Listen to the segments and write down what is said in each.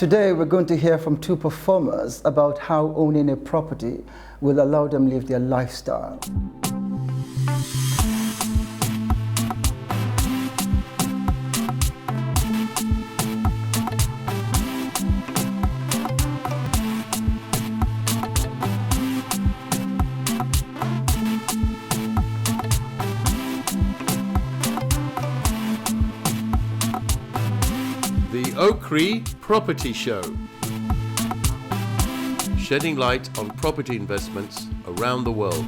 Today we're going to hear from two performers about how owning a property will allow them live their lifestyle. The Okri Property Show, shedding light on property investments around the world.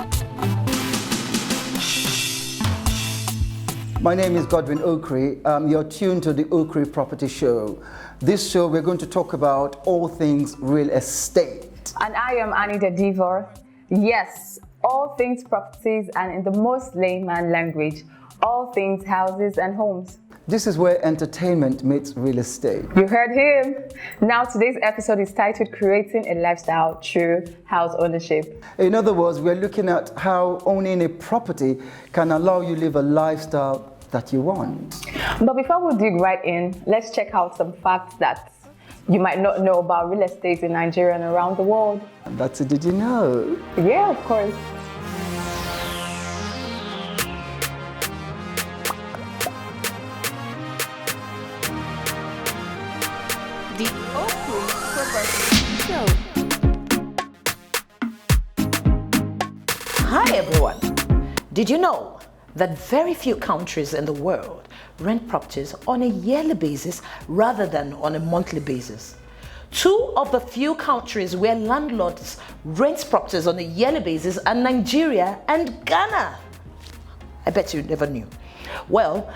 My name is Godwin Okri. You're tuned to the Okri Property Show. This show we're going to talk about all things real estate. And I am Annie the Diva. Yes, all things properties, and in the most layman language, all things houses and homes. This is where entertainment meets real estate. You heard him. Now today's episode is titled Creating a Lifestyle Through House Ownership. In other words, we're looking at how owning a property can allow you live a lifestyle that you want. But before we dig right in, let's check out some facts that you might not know about real estate in Nigeria and around the world. And that's it, did you know? Yeah, of course. The Okri Property Show. Hi everyone! Did you know that very few countries in the world rent properties on a yearly basis rather than on a monthly basis? Two of the few countries where landlords rent properties on a yearly basis are Nigeria and Ghana. I bet you never knew. Well,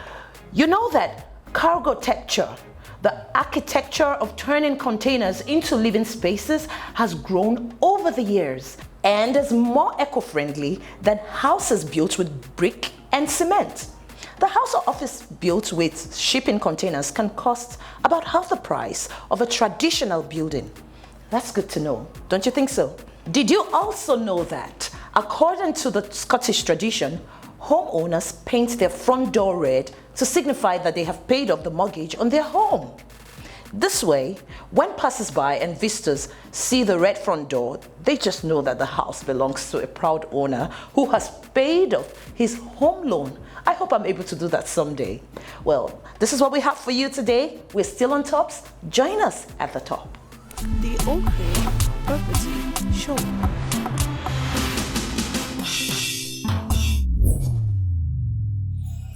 you know that cargotecture, the architecture of turning containers into living spaces, has grown over the years and is more eco-friendly than houses built with brick and cement. The house or office built with shipping containers can cost about half the price of a traditional building. That's good to know, don't you think so? Did you also know that, according to the Scottish tradition, homeowners paint their front door red to signify that they have paid off the mortgage on their home? This way, when passers-by and visitors see the red front door, they just know that the house belongs to a proud owner who has paid off his home loan. I hope I'm able to do that someday. Well, this is what we have for you today. We're still on tops. Join us at the top. The Okri Property Show.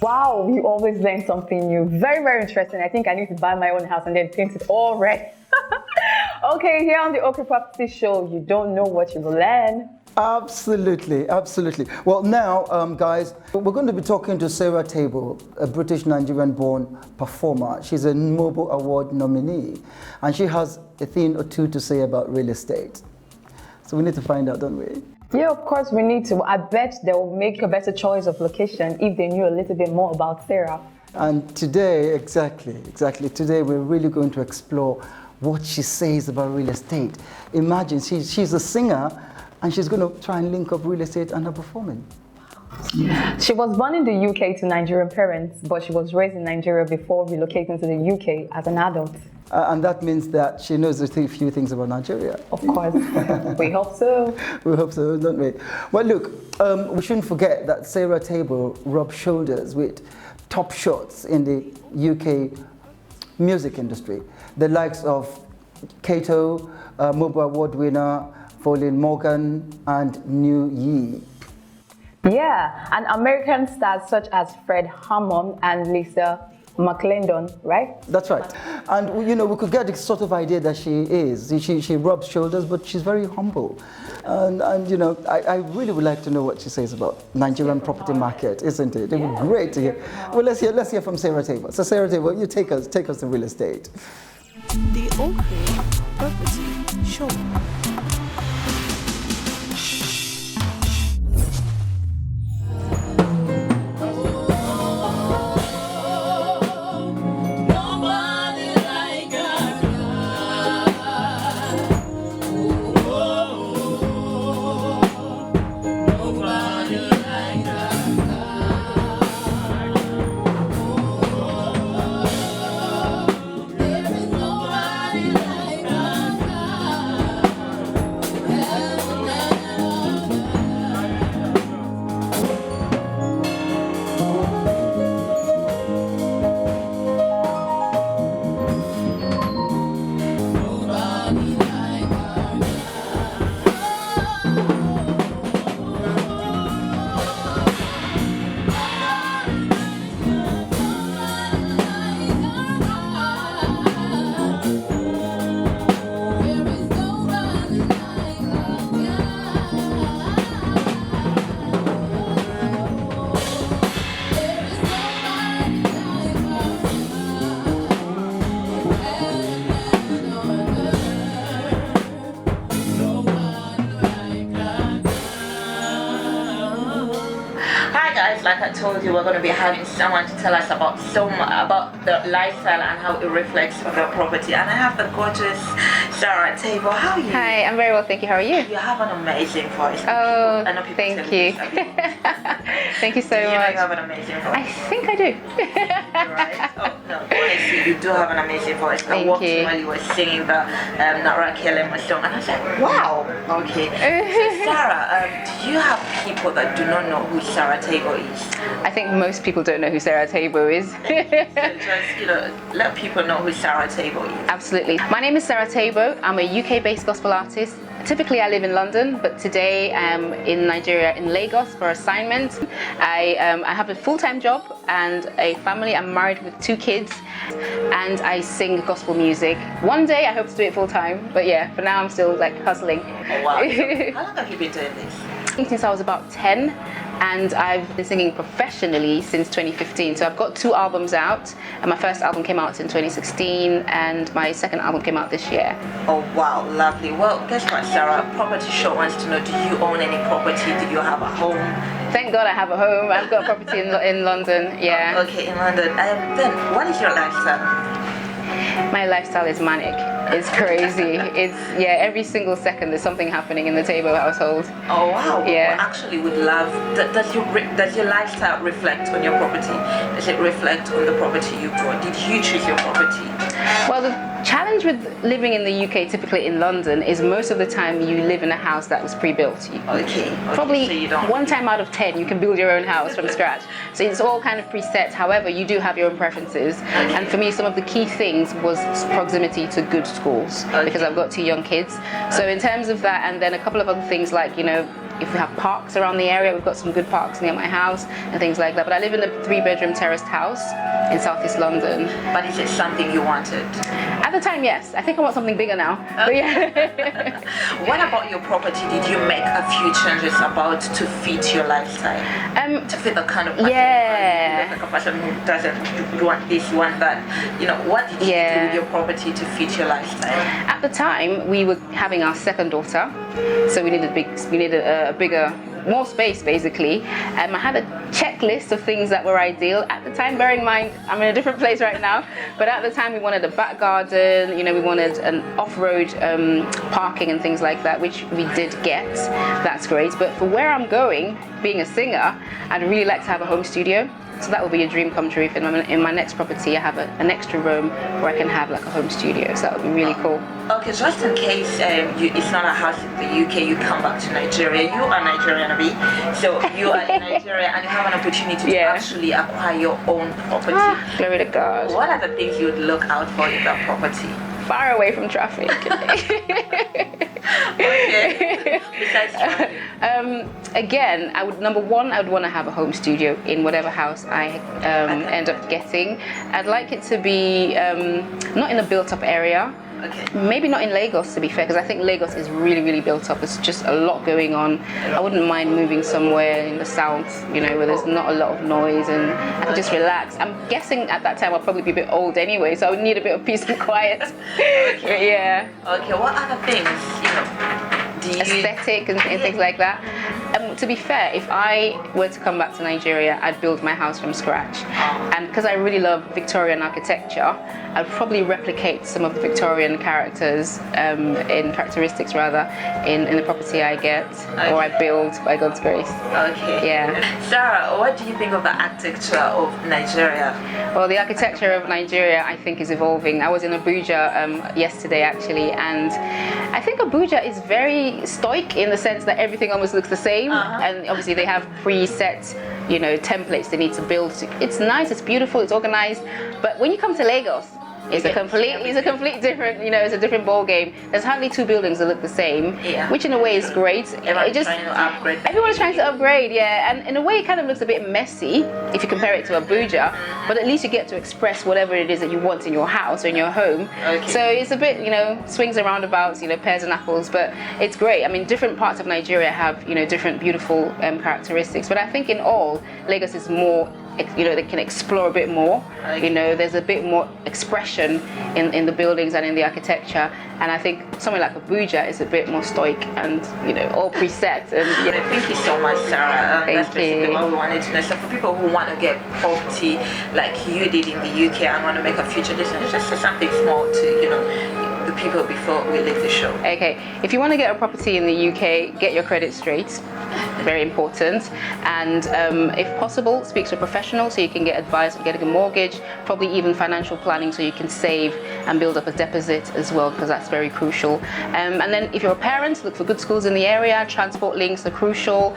Wow, you always learn something new. Very, very interesting. I think I need to buy my own house and then paint it all red. Okay, here on the Okri Property Show, you don't know what you will learn. Absolutely, absolutely. Well, now, guys, we're going to be talking to Sarah Table, a British Nigerian-born performer. She's a Mobile Award nominee, and she has a thing or two to say about real estate. So we need to find out, don't we? Yeah, of course we need to. I bet they'll make a better choice of location if they knew a little bit more about Sarah. And today, exactly, today we're really going to explore what she says about real estate. Imagine, she's a singer, and she's going to try and link up real estate and her performing. She was born in the UK to Nigerian parents, but she was raised in Nigeria before relocating to the UK as an adult. And that means that she knows a few things about Nigeria. Of course. We hope so. We hope so, don't we? Well, look, we shouldn't forget that Sarah Table rubbed shoulders with top shots in the UK music industry. The likes of Kato, Mobile Award winner, Folin Morgan, and New Yi. Yeah, and American stars such as Fred Hammond and Lisa McClendon, right? That's right. And, you know, we could get the sort of idea that she is. She rubs shoulders, but she's very humble. And you know, I really would like to know what she says about Nigerian property market, isn't it? It would be great to hear. Well, let's hear from Sarah Table. So Sarah Table, you take us to real estate. The Okri Property Show. There is nobody like Hi guys, like I told you, we're going to be having someone to tell us about about the lifestyle and how it reflects on the property. And I have the gorgeous Sarah Table. How are you? Hi, I'm very well, thank you. How are you? You have an amazing voice. Oh, I know people thank tell you. this, I mean, Thank you so you know much. you have an amazing voice. I think I do. Right? Oh, no, honestly, you do have an amazing voice. I Thank walked you. in while you were singing the Nara Kelema song, and I was like, wow. Okay. So, Sarah, do you have people that do not know who Sarah Table is? I think most people don't know who Sarah Table is. So just, let people know who Sarah Table is. Absolutely. My name is Sarah Tabo. I'm a UK-based gospel artist. Typically, I live in London, but today I'm in Nigeria, in Lagos, for assignment. I have a full-time job and a family. I'm married with 2 kids, and I sing gospel music. One day, I hope to do it full-time, but yeah, for now, I'm still like hustling. Oh, wow. So how long have you been doing this? Since I was about 10, and I've been singing professionally since 2015. So I've got 2 albums out, and my first album came out in 2016, and my second album came out this year. Oh wow, lovely. Well, guess what, Sarah? Property Show wants to know, do you own any property? Do you have a home? Thank God I have a home. I've got a property in London, yeah. Okay, in London. Then, what is your lifestyle? My lifestyle is manic. It's crazy. It's, yeah, every single second there's something happening in the Tabo household. Oh wow. Yeah. Well, actually, would love. Does your lifestyle reflect on your property? Does it reflect on the property you bought? Did you choose your property? Well, the challenge with living in the UK, typically in London, is most of the time you live in a house that was pre-built. Okay. Probably So you don't. 1 time out of 10 you can build your own house from scratch. So it's all kind of preset. However, you do have your own preferences. And for me, some of the key things was proximity to good schools, because I've got 2 young kids. So in terms of that, and then a couple of other things like, you know, if we have parks around the area, we've got some good parks near my house and things like that. But I live in a 3-bedroom terraced house in Southeast London. But is it something you wanted? At the time, yes. I think I want something bigger now. But yeah. What about your property? Did you make a few changes about to fit your lifestyle? To fit the kind of person Yeah. you look like a person who doesn't want this, want that. You know, what did you do with your property to fit your lifestyle? At the time, we were having our second daughter, so we needed a bigger, more space basically. I had a checklist of things that were ideal at the time. Bearing in mind, I'm in a different place right now, but at the time we wanted a back garden. You know, we wanted an off-road parking and things like that, which we did get. That's great. But for where I'm going, being a singer, I'd really like to have a home studio. So that will be a dream come true. If in my next property I have an extra room where I can have like a home studio. So that would be really cool. Okay, just in case it's not a house in the UK, you come back to Nigeria. You are Nigerian, Abi. So you are in Nigeria and you have an opportunity to actually acquire your own property. Glory to God. What are the things you would look out for in that property? Far away from traffic. Okay. Besides traffic. Again, number one, I would want to have a home studio in whatever house I end up getting. I'd like it to be not in a built-up area. Okay. Maybe not in Lagos, to be fair, because I think Lagos is really, really built up. It's just a lot going on. I wouldn't mind moving somewhere in the south, you know, where there's not a lot of noise and I can just relax. I'm guessing at that time I'll probably be a bit old anyway, so I would need a bit of peace and quiet. Okay. Yeah. Okay, what other things, you know, do you... Aesthetic and things like that. To be fair, if I were to come back to Nigeria, I'd build my house from scratch. And because I really love Victorian architecture, I'd probably replicate some of the Victorian characteristics in the property I get, or I build by God's grace. Okay. Yeah. Sarah, what do you think of the architecture of Nigeria? Well, the architecture of Nigeria, I think, is evolving. I was in Abuja yesterday, actually, and I think Abuja is very very stoic in the sense that everything almost looks the same, and obviously they have preset, templates they need to build. It's nice, it's beautiful, it's organized. But when you come to Lagos, it's a complete different, it's a different ball game. There's hardly two buildings that look the same, which in a way is great. Everyone's trying to upgrade. Everyone's trying to upgrade, yeah. And in a way, it kind of looks a bit messy if you compare it to Abuja. But at least you get to express whatever it is that you want in your house or in your home. Okay. So it's a bit, swings and roundabouts, pears and apples. But it's great. I mean, different parts of Nigeria have, different beautiful characteristics. But I think in all, Lagos is more. They can explore a bit more. There's a bit more expression in the buildings and in the architecture. And I think somewhere like Abuja is a bit more stoic and all preset. And Thank you so much, Sarah. That's Thank basically you. what we wanted to know. So for people who want to get property like you did in the UK and want to make a future decision, just something small to the people before we leave the show. Okay, if you want to get a property in the UK, get your credit straight. Very important. And if possible, speak to a professional so you can get advice on getting a mortgage, probably even financial planning so you can save and build up a deposit as well, because that's very crucial. And then if you're a parent, look for good schools in the area. Transport links are crucial.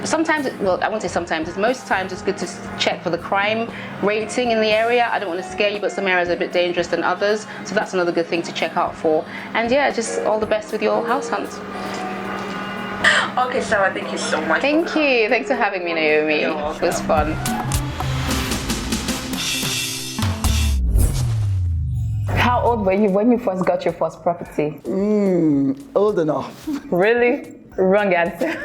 Sometimes, I won't say sometimes, most times it's good to check for the crime rating in the area. I don't want to scare you, but some areas are a bit dangerous than others. So that's another good thing to check out for. And yeah, just all the best with your house hunt. Okay, Sarah, thank you so much. Thank you. Thanks for having me, Naomi. You're welcome. It was fun. How old were you when you first got your first property? Old enough. Really? Wrong answer.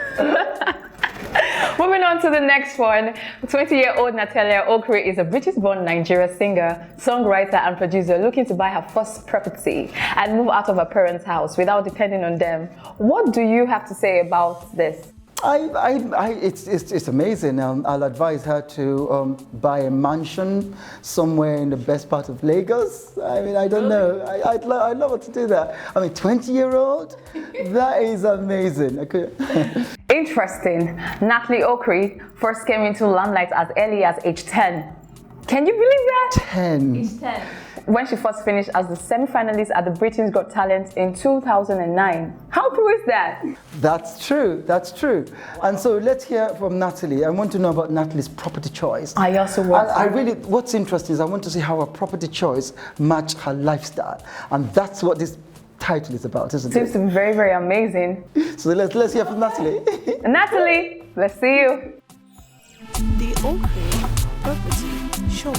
Moving on to the next one. 20-year-old Natalia Okri is a British-born Nigerian singer, songwriter, and producer looking to buy her first property and move out of her parents' house without depending on them. What do you have to say about this? It's amazing. I'll advise her to buy a mansion somewhere in the best part of Lagos. I mean, I don't know. I'd love her to do that. I mean, 20-year-old? That is amazing. Interesting. Natalie Okri first came into limelight as early as age 10. Can you believe that? 10. Age 10. When she first finished as the semi-finalist at the Britain's Got Talent in 2009. How true is that? That's true. That's true. And so let's hear from Natalie. I want to know about Natalie's property choice. I also want what's interesting is I want to see how her property choice match her lifestyle. And that's what this title is about, isn't it? Seems to be very, very amazing. So let's hear from Natalie. Natalie, let's see you. The Okri Property Show.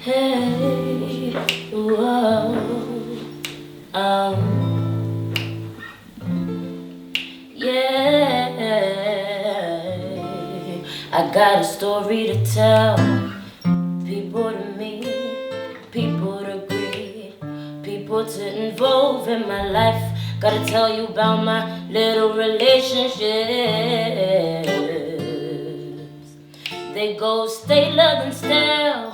Hey, whoa, yeah, I got a story to tell. People to meet, people to greet, people to involve in my life. Gotta tell you about my little relationships. They go staler than stale,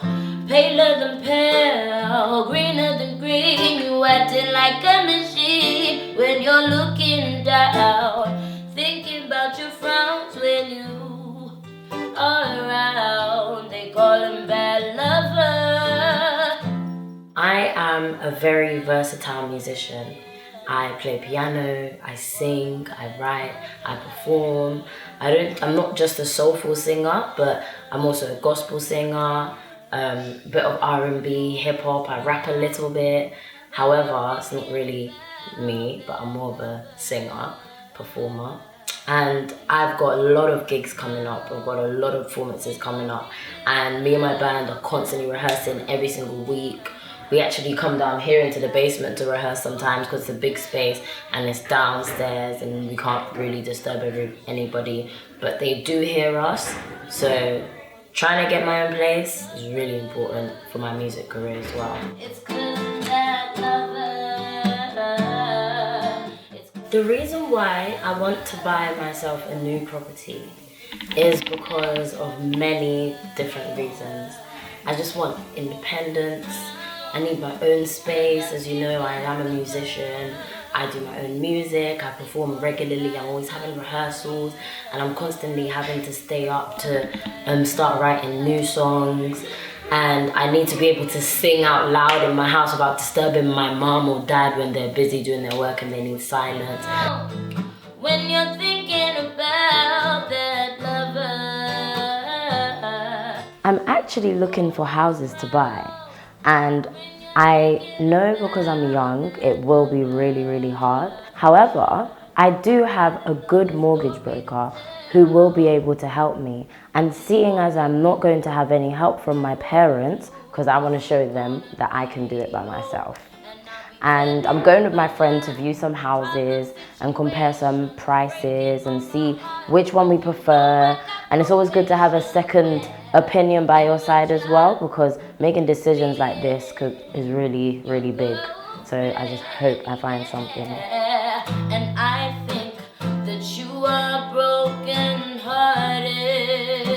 paler than pale, greener than green. You acting like a machine when you're looking down, thinking about your frowns when you are around. They call him bad lover. I am a very versatile musician. I play piano, I sing, I write, I perform. I'm not just a soulful singer, but I'm also a gospel singer, bit of R&B, hip hop, I rap a little bit. However, it's not really me, but I'm more of a singer, performer. And I've got a lot of gigs coming up, I've got a lot of performances coming up, and me and my band are constantly rehearsing every single week. We actually come down here into the basement to rehearse sometimes because it's a big space and it's downstairs and we can't really disturb anybody, but they do hear us. So trying to get my own place is really important for my music career as well. It's 'cause I'm that lover. The reason why I want to buy myself a new property is because of many different reasons. I just want independence. I need my own space. As you know, I am a musician. I do my own music. I perform regularly. I'm always having rehearsals, and I'm constantly having to stay up to start writing new songs. And I need to be able to sing out loud in my house without disturbing my mom or dad when they're busy doing their work and they need silence. When you're thinking about that lover, I'm actually looking for houses to buy, and I know because I'm young it will be really, really hard. However, I do have a good mortgage broker who will be able to help me, and seeing as I'm not going to have any help from my parents, because I want to show them that I can do it by myself. And I'm going with my friend to view some houses and compare some prices and see which one we prefer. And it's always good to have a second opinion by your side as well, because making decisions like this is really, really big. So I just hope I find something. And I think that you are broken hearted.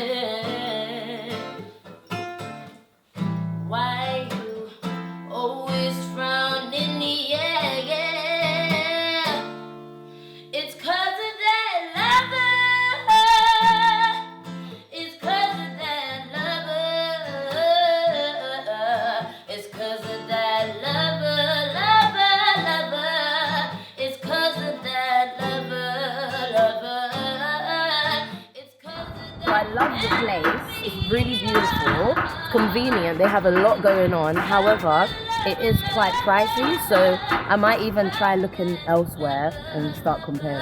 Why you always frown in the air? It's 'cause of that lover. It's 'cause of that lover. It's 'cause of that lover, lover. It's 'cause of that lover. It's 'cause of that. I love the place. It's really beautiful, convenient. They have a lot going on. However, it is quite pricey, so I might even try looking elsewhere and start comparing.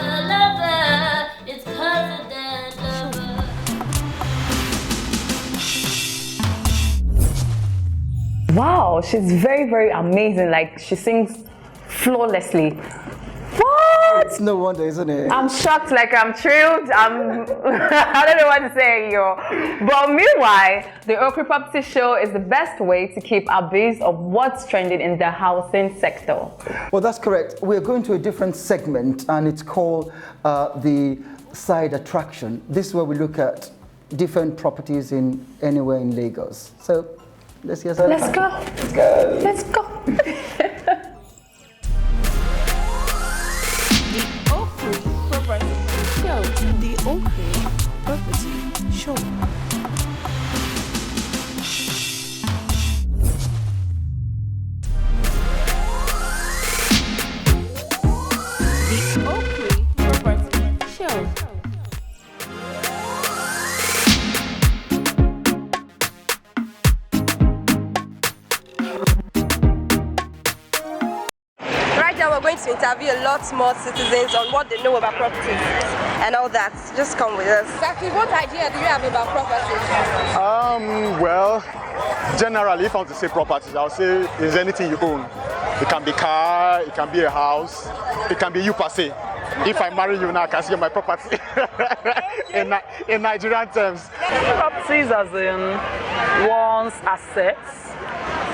It's 'cause of that lover. Wow, she's very, very amazing. Like, she sings flawlessly. What? It's no wonder, isn't it? I'm shocked, like I'm thrilled. I don't know what to say, yo. But meanwhile, the Okri Property Show is the best way to keep abreast of what's trending in the housing sector. Well, that's correct. We're going to a different segment, and it's called the Side Attraction. This is where we look at different properties in anywhere in Lagos. So let's hear some. Let's go. Let's go. Let's go. The Okri Property Show. The Okri Property Show. Right now we're going to interview a lot more citizens on what they know about properties and all that. Just come with us. Exactly, what idea do you have about properties? Well, generally, if I want to say properties, I'll say is anything you own. It can be car, it can be a house, it can be you per se. If I marry you now, I can see my property. in Nigerian terms. Properties as in one's assets.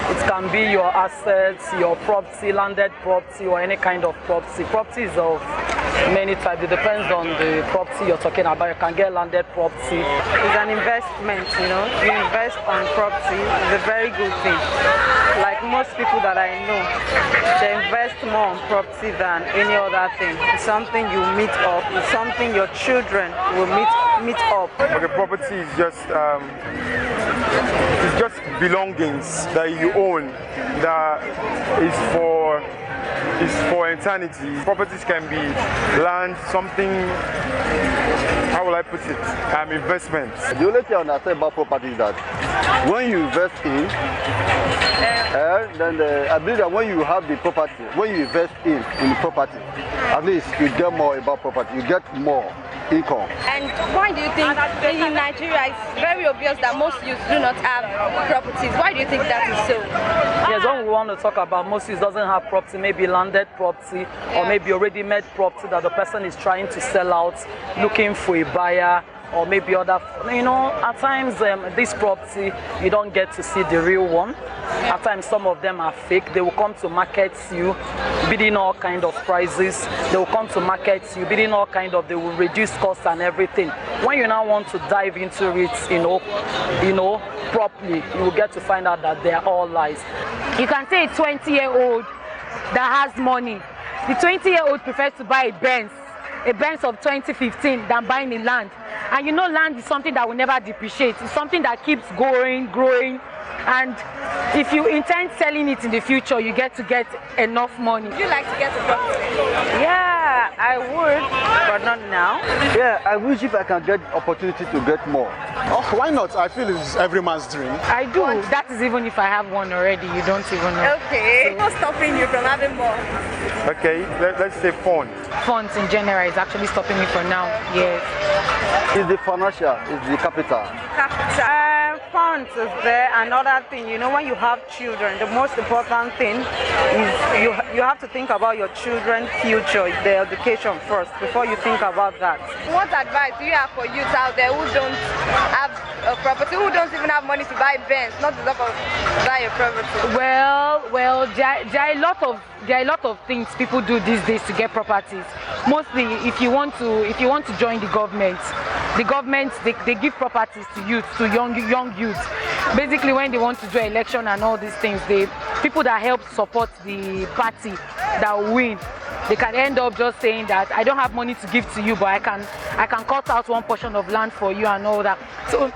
It can be your assets, your property, landed property, or any kind of property. Property is of many types. It depends on the property you're talking about. You can get landed property. It's an investment, you know. You invest on property. It's a very good thing. Like most people that I know, they invest more on property than any other thing. It's something you meet up. It's something your children will meet up. Okay, property is just belongings that you own that is for eternity. Properties can be land, something, how will I put it, investments. The only thing I understand about property is that when you invest in, then I believe that when you have the property, when you invest in the property, at least you get more about property, you get more income. And why do you think in Nigeria it's very obvious that most youths do not have properties? Why do you think that is so? Yes, when we want to talk about most youths doesn't have property, maybe landed property or maybe already made property that the person is trying to sell out, looking for a buyer or maybe other, at times this property, you don't get to see the real one. At times some of them are fake. They will come to market you, bidding all kind of prices. They will come to market you, bidding all kind of, they will reduce costs and everything. When you now want to dive into it, properly, you will get to find out that they are all lies. You can say a 20-year-old that has money. The 20-year-old prefers to buy a Benz of 2015 than buying a land. And land is something that will never depreciate. It's something that keeps growing. And if you intend selling it in the future, you get to get enough money. Would you like to get a property? Yeah, I would, but not now. Yeah, I wish if I can get opportunity to get more. Oh, why not? I feel it's every man's dream. I do. That is even if I have one already. You don't even know. Okay. What's stopping you from having more? Okay, let's say funds. Funds in general is actually stopping me for now. Yes. It's the financial, it's the capital. Funds is there. Another thing, when you have children, the most important thing is you have to think about your children's future, their education first, before you think about that. What advice do you have for youths out there who don't have a property, who don't even have money to buy Benz, not to talk of buy a property? Well, there are a lot of things people do these days to get properties. Mostly, if you want to join the government, they give properties to youth, to young youth. Basically, when they want to do election and all these things, people that help support the party that will win, they can end up just saying that I don't have money to give to you, but I can cut out one portion of land for you and all that. So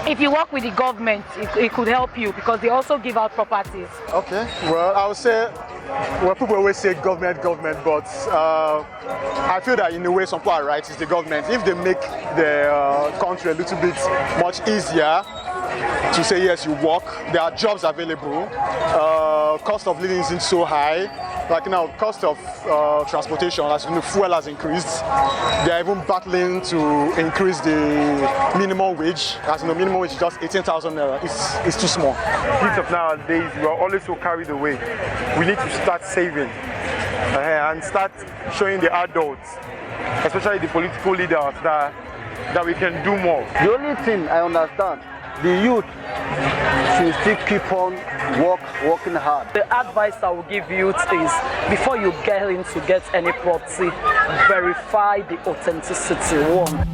if you work with the government, it could help you because they also give out properties. Okay, well, I would say, people always say government, but I feel that in a way some people are right, it's the government. If they make the country a little bit much easier to say yes, you work, there are jobs available, cost of living isn't so high. Like now, cost of transportation, as fuel has increased. They are even battling to increase the minimum wage. As minimum wage is just 18,000 naira. It's too small. Kids of nowadays, we are always so carried away. We need to start saving and start showing the adults, especially the political leaders, that we can do more. The only thing I understand, the youth should still keep on working hard. The advice I will give youth is, before you get any property, verify the authenticity. One.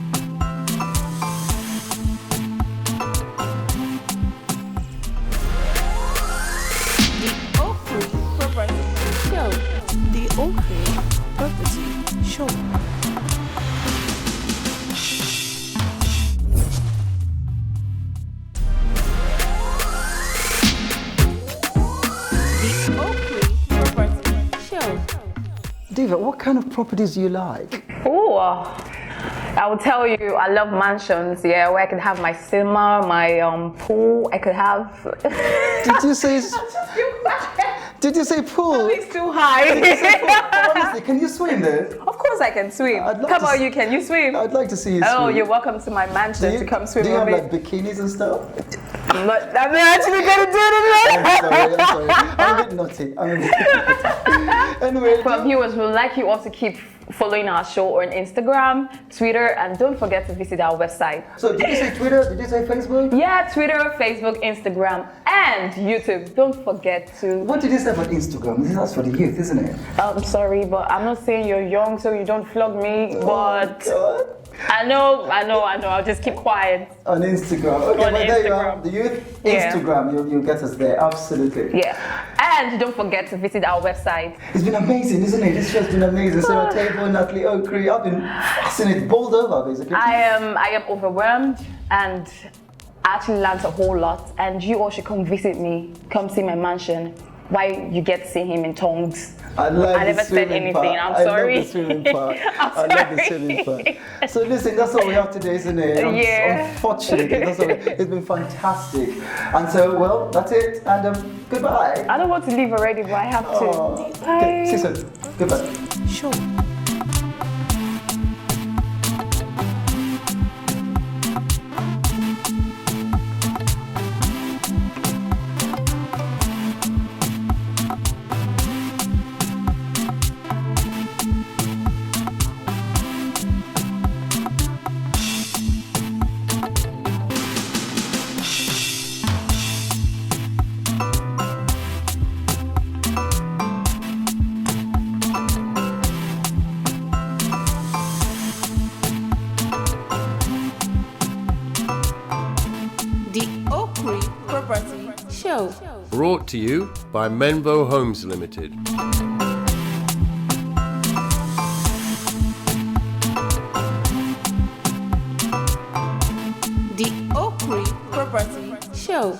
The Okri Property Show. The Okri Property Show. Diva, what kind of properties do you like? Oh, I will tell you, I love mansions, where I could have my cinema, my pool, I could have... Did you say pool? It's too high. Honestly, can you swim there? Of course I can swim. How about you? Can you swim? I'd like to see you swim. Oh, you're welcome to my mansion to come swim with me. Do you have like bikinis and stuff? I'm not actually going to do it. I'm sorry. I'm a bit naughty. Anyway. For viewers, we'd like you all to keep following our show on Instagram, Twitter, and don't forget to visit our website. So did you say Twitter? Did you say Facebook? Yeah, Twitter, Facebook, Instagram, and YouTube. Don't forget to... What did you say about Instagram? That's for the youth, isn't it? I'm sorry, but I'm not saying you're young, so you don't flog me, but... God. I know. I'll just keep quiet. On Instagram. Okay, on but Instagram. There you are. The youth, Instagram, you'll get us there. Absolutely. Yeah. And don't forget to visit our website. It's been amazing, isn't it? This show's been amazing. Sarah Table, Natalie Okri. I've been fascinated, bowled over, basically. I am overwhelmed and I actually learned a whole lot. And you all should come visit me. Come see my mansion. Why you get to see him in tongues. I never said anything. I'm sorry. I love the swimming part. I love the swimming part. So listen, that's all we have today, isn't it? Unfortunately, that's all. It's been fantastic. And so, well, that's it. And goodbye. I don't want to leave already, but I have to. Bye. Okay, see you soon. Goodbye. Show. Show. Brought to you by Menvo Homes Limited. The Okri Property Show.